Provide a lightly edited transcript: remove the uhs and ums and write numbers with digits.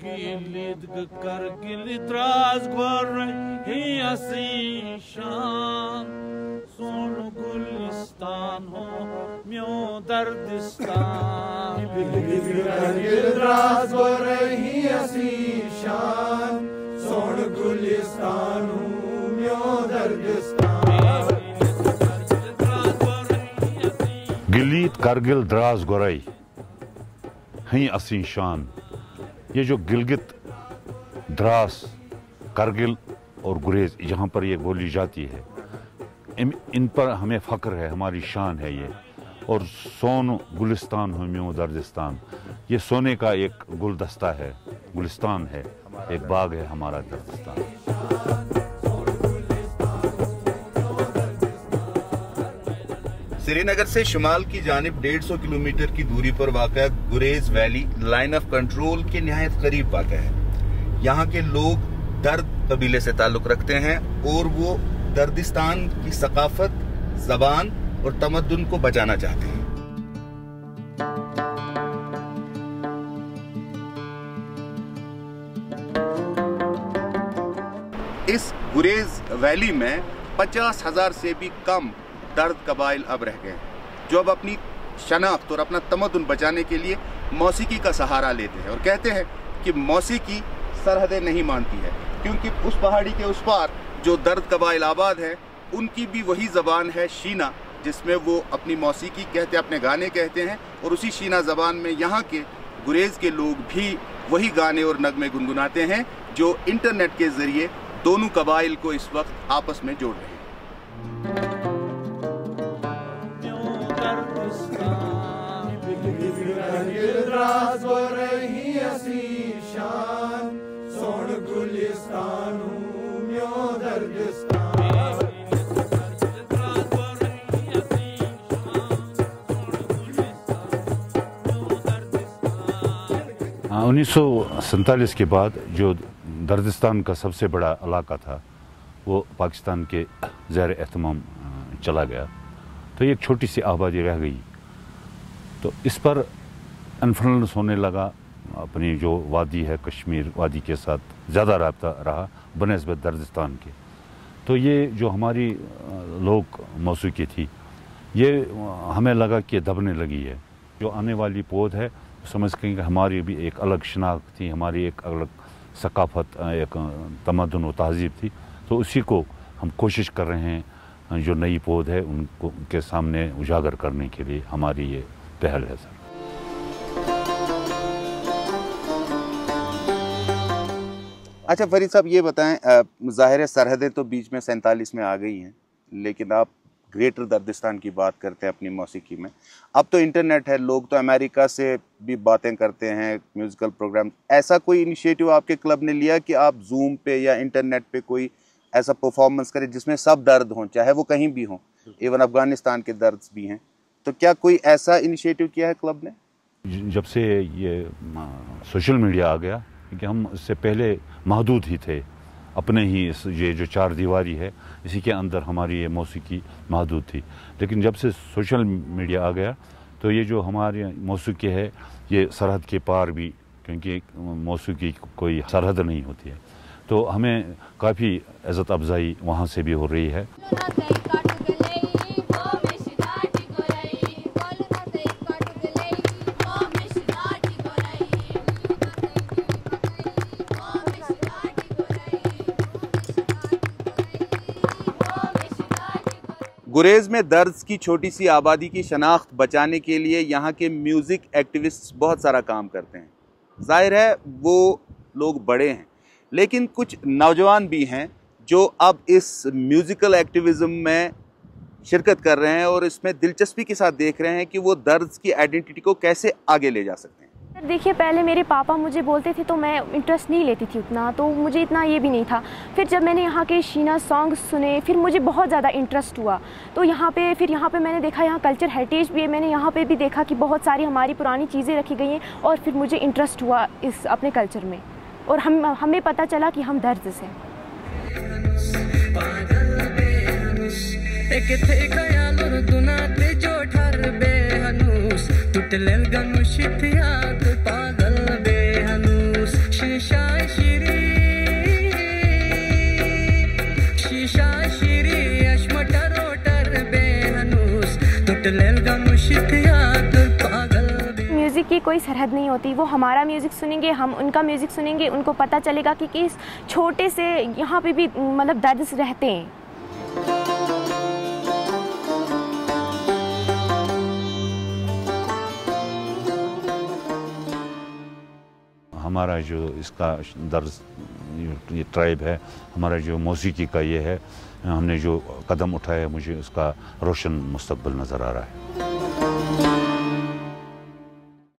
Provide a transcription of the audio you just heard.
गिलिद करगिल द्रास गोरे ही असी शान सोन गुलिस्तान हो म्यो दर्दिस्तान गिलिद करगिल द्रास गोरे ही असी शान सोन गुलिस्तान हो म्यो दर्दिस्तान गिलीद कारगिल द्रास गोरई हई असी शान। ये जो गिलगित, द्रास, कारगिल और गुरेज जहाँ पर ये बोली जाती है, इन पर हमें फ़ख्र है, हमारी शान है ये। और सोन गुलिस्तान हो म्यों दर्दिस्तान, ये सोने का एक गुलदस्ता है, गुलिस्तान है, एक बाग है हमारा दर्दिस्तान। श्रीनगर से शुमाल की जानिब 150 किलोमीटर की दूरी पर वाक़ा गुरेज वैली लाइन ऑफ कंट्रोल के निहायत करीब वाक़ा है। यहाँ के लोग दर्द कबीले से ताल्लुक़ रखते हैं और वो दर्दिस्तान की सकाफत, ज़बान और तमद्दुन को बचाना चाहते हैं। इस गुरेज वैली में 50,000 से भी कम दर्द कबाइल अब रह गए हैं, जो अब अपनी शनाख्त और अपना तमद्दुन बचाने के लिए मौसीकी का सहारा लेते हैं और कहते हैं कि मौसीकी सरहदें नहीं मानती है, क्योंकि उस पहाड़ी के उस पार जो दर्द कबाइल आबाद है उनकी भी वही ज़बान है शीना, जिसमें वो अपनी मौसीकी कहते हैं, अपने गाने कहते हैं। और उसी शीना ज़बान में यहाँ के गुरेज के लोग भी वही गाने और नगमे गुनगुनाते हैं जो इंटरनेट के ज़रिए दोनों कबाइल को इस वक्त आपस में जोड़ रहे हैं। हाँ, 1947 के बाद जो दर्दिस्तान का सबसे बड़ा इलाका था वो पाकिस्तान के ज़ेर एहतमाम चला गया, तो एक छोटी सी आबादी रह गई। तो इस पर इन्फ्लुएंस होने लगा, अपनी जो वादी है कश्मीर वादी के साथ ज़्यादा रब्ता रहा बनिस्बत दर्दिस्तान के। तो ये जो हमारी लोक मौसीकी थी ये हमें लगा कि दबने लगी है। जो आने वाली पौध है समझ के हमारी भी एक अलग शनाख्त थी, हमारी एक अलग सकाफत, एक तमद्दुन और तहज़ीब थी, तो उसी को हम कोशिश कर रहे हैं, जो नई पौध है उनको के सामने उजागर करने के लिए हमारी ये पहल है सर। अच्छा फरीद साहब, ये बताएं, ज़ाहिर सरहदें तो बीच में 47 में आ गई हैं, लेकिन आप ग्रेटर दर्दिस्तान की बात करते हैं अपनी मौसीकी में। अब तो इंटरनेट है, लोग तो अमेरिका से भी बातें करते हैं, म्यूज़िकल प्रोग्राम। ऐसा कोई इनिशिएटिव आपके क्लब ने लिया कि आप जूम पे या इंटरनेट पे कोई ऐसा परफॉर्मेंस करें जिसमें सब दर्द हों, चाहे वो कहीं भी हों, इवन अफगानिस्तान के दर्द भी हैं, तो क्या कोई ऐसा इनिशिएटिव किया है क्लब ने? जब से ये सोशल मीडिया आ गया, क्योंकि हम इससे पहले महदूद ही थे अपने ही ये जो चार दीवारी है इसी के अंदर हमारी ये मौसीकी महदूद थी, लेकिन जब से सोशल मीडिया आ गया तो ये जो हमारी मौसीकी है ये सरहद के पार भी, क्योंकि मौसीकी कोई सरहद नहीं होती है, तो हमें काफ़ी इज़्ज़त अफजाई वहाँ से भी हो रही है। गुरेज में दर्द की छोटी सी आबादी की शनाख्त बचाने के लिए यहाँ के म्यूज़िक एक्टिविस्ट बहुत सारा काम करते हैं। जाहिर है वो लोग बड़े हैं, लेकिन कुछ नौजवान भी हैं जो अब इस म्यूज़िकल एक्टिविज़म में शिरकत कर रहे हैं और इसमें दिलचस्पी के साथ देख रहे हैं कि वो दर्द की आइडेंटिटी को कैसे आगे ले जा सकते हैं। देखिए, पहले मेरे पापा मुझे बोलते थे तो मैं इंटरेस्ट नहीं लेती थी उतना, तो मुझे इतना ये भी नहीं था। फिर जब मैंने यहाँ के शीना सॉन्ग सुने फिर मुझे बहुत ज़्यादा इंटरेस्ट हुआ। तो यहाँ पे मैंने देखा यहाँ कल्चर हेरिटेज भी है, मैंने यहाँ पे भी देखा कि बहुत सारी हमारी पुरानी चीज़ें रखी गई हैं, और फिर मुझे इंटरेस्ट हुआ इस अपने कल्चर में, और हमें पता चला कि हम दर्द से। म्यूज़िक की कोई सरहद नहीं होती। वो हमारा म्यूज़िक सुनेंगे, हम उनका म्यूज़िक सुनेंगे, उनको पता चलेगा कि किस छोटे से यहाँ पे भी मतलब दर्द रहते हैं। हमारा जो इसका दर्द, ये ट्राइब है, हमारा जो मौसीकी का ये है, हमने जो कदम उठाया, मुझे उसका रोशन मुस्तकबिल नज़र आ रहा है।